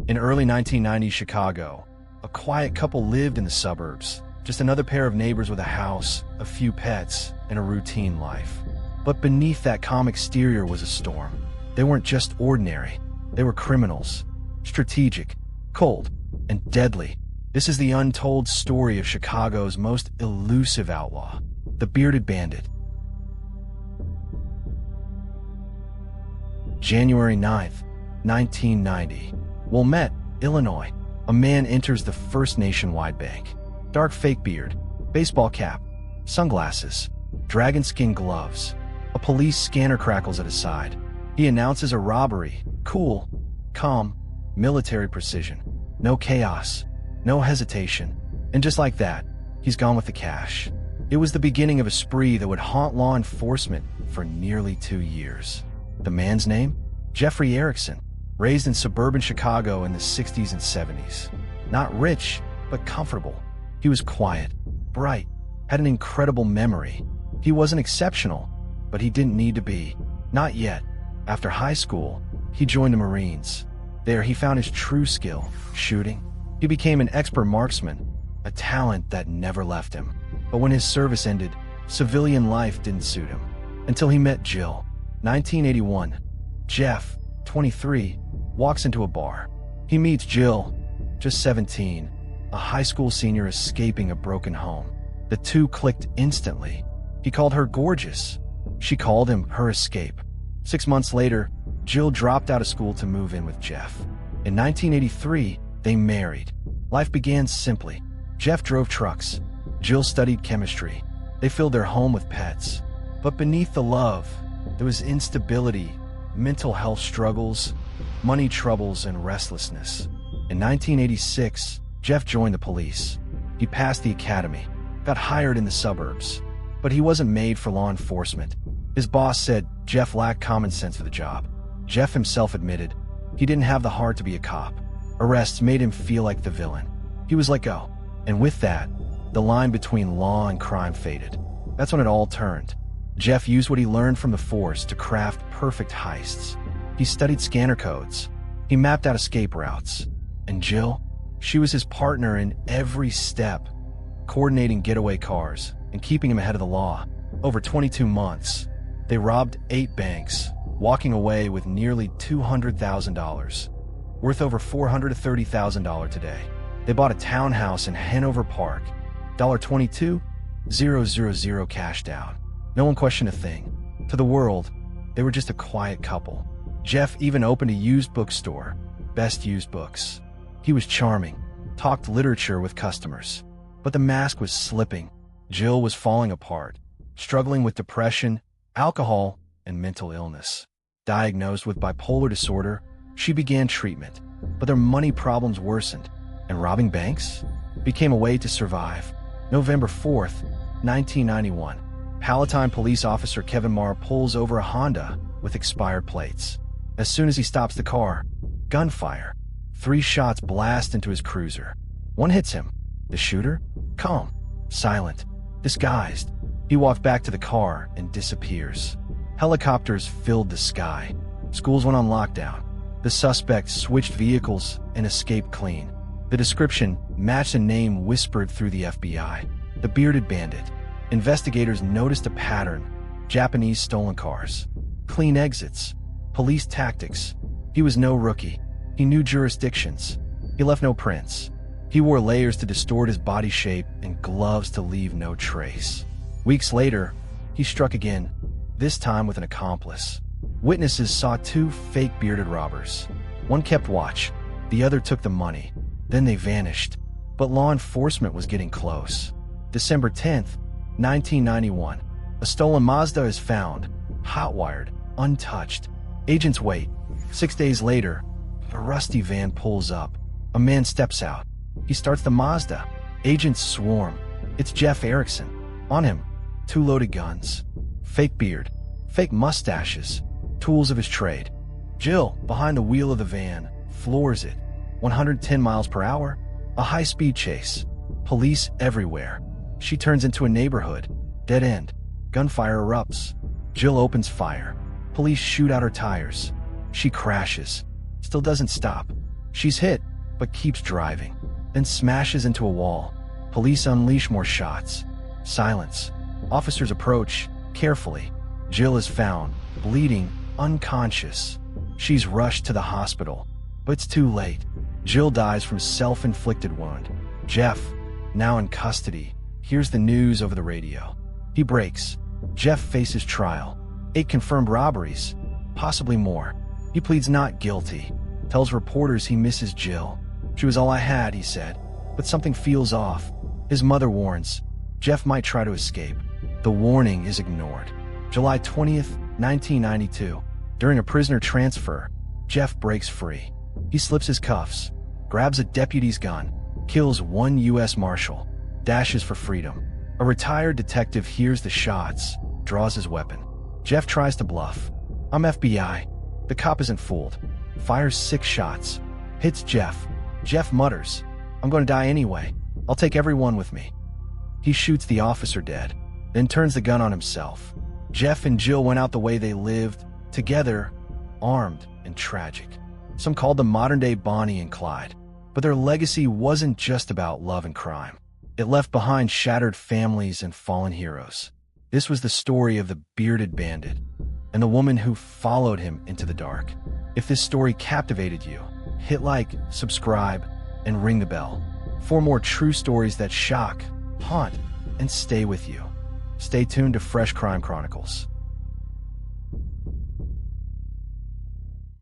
In early 1990s Chicago, a quiet couple lived in the suburbs, just another pair of neighbors with a house, a few pets, and a routine life. But beneath that calm exterior was a storm. They weren't just ordinary. They were criminals, strategic, cold, and deadly. This is the untold story of Chicago's most elusive outlaw, the bearded bandit. January 9th, 1990. Wilmette, Illinois. A man enters the First Nationwide Bank. Dark fake beard, baseball cap, sunglasses, dragon skin gloves. A police scanner crackles at his side. He announces a robbery. Cool, calm, military precision. No chaos, no hesitation. And just like that, he's gone with the cash. It was the beginning of a spree that would haunt law enforcement for nearly 2 years. The man's name? Jeffrey Erickson, raised in suburban Chicago in the 60s and 70s. Not rich, but comfortable. He was quiet, bright, had an incredible memory. He wasn't exceptional, but he didn't need to be. Not yet. After high school, he joined the Marines. There, he found his true skill, shooting. He became an expert marksman, a talent that never left him. But when his service ended, civilian life didn't suit him. Until he met Jill. 1981. Jeff, 23, walks into a bar. He meets Jill, just 17, a high school senior escaping a broken home. The two clicked instantly. He called her gorgeous. She called him her escape. 6 months later, Jill dropped out of school to move in with Jeff. In 1983, they married. Life began simply. Jeff drove trucks. Jill studied chemistry. They filled their home with pets. But beneath the love, there was instability, mental health struggles, money troubles, and restlessness. In 1986, Jeff joined the police. He passed the academy, got hired in the suburbs, but he wasn't made for law enforcement. His boss said Jeff lacked common sense for the job. Jeff himself admitted he didn't have the heart to be a cop. Arrests made him feel like the villain. He was let go. And with that, the line between law and crime faded. That's when it all turned. Jeff used what he learned from the force to craft perfect heists. He studied scanner codes. He mapped out escape routes. And Jill, she was his partner in every step, coordinating getaway cars and keeping him ahead of the law. Over 22 months, they robbed 8 banks, walking away with nearly $200,000, worth over $430,000 today. They bought a townhouse in Hanover Park, $22,000 cash down. No one questioned a thing. To the world, they were just a quiet couple. Jeff even opened a used bookstore, Best Used Books. He was charming, talked literature with customers. But the mask was slipping. Jill was falling apart, struggling with depression, alcohol, and mental illness. Diagnosed with bipolar disorder, she began treatment, but their money problems worsened, and robbing banks became a way to survive. November 4th, 1991. Palatine police officer Kevin Marr pulls over a Honda with expired plates. As soon as he stops the car, gunfire. 3 shots blast into his cruiser. One hits him. The shooter? Calm, silent, disguised. He walked back to the car and disappears. Helicopters filled the sky. Schools went on lockdown. The suspect switched vehicles and escaped clean. The description matched a name whispered through the FBI, the bearded bandit. Investigators noticed a pattern: Japanese stolen cars, clean exits, police tactics. He was no rookie. He knew jurisdictions. He left no prints. He wore layers to distort his body shape and gloves to leave no trace. Weeks later, he struck again, this time with an accomplice. Witnesses saw 2 fake bearded robbers. One kept watch, the other took the money. Then they vanished. But law enforcement was getting close. December 10th, 1991. A stolen Mazda is found, hot-wired, untouched. Agents wait. 6 days later, a rusty van pulls up. A man steps out. He starts the Mazda. Agents swarm. It's Jeff Erickson. On him, 2 loaded guns, fake beard, fake mustaches, tools of his trade. Jill, behind the wheel of the van, floors it. 110 miles per hour, a high-speed chase. Police everywhere. She turns into a neighborhood. Dead end. Gunfire erupts. Jill opens fire. Police shoot out her tires. She crashes. Still doesn't stop. She's hit, but keeps driving, then smashes into a wall. Police unleash more shots. Silence. Officers approach, carefully. Jill is found, bleeding, unconscious. She's rushed to the hospital, but it's too late. Jill dies from self-inflicted wound. Jeff, now in custody, hears the news over the radio. He breaks. Jeff faces trial. 8 confirmed robberies, possibly more. He pleads not guilty, tells reporters he misses Jill. She was all I had, he said, but something feels off. His mother warns, Jeff might try to escape. The warning is ignored. July 20th, 1992. During a prisoner transfer, Jeff breaks free. He slips his cuffs, grabs a deputy's gun, kills one U.S. Marshal, dashes for freedom. A retired detective hears the shots, draws his weapon. Jeff tries to bluff. I'm FBI. The cop isn't fooled. Fires 6 shots. Hits Jeff. Jeff mutters, I'm going to die anyway. I'll take everyone with me. He shoots the officer dead, then turns the gun on himself. Jeff and Jill went out the way they lived, together, armed and tragic. Some called them modern-day Bonnie and Clyde. But their legacy wasn't just about love and crime. It left behind shattered families and fallen heroes. This was the story of the bearded bandit and the woman who followed him into the dark. If this story captivated you, hit like, subscribe, and ring the bell for more true stories that shock, haunt, and stay with you. Stay tuned to Fresh Crime Chronicles.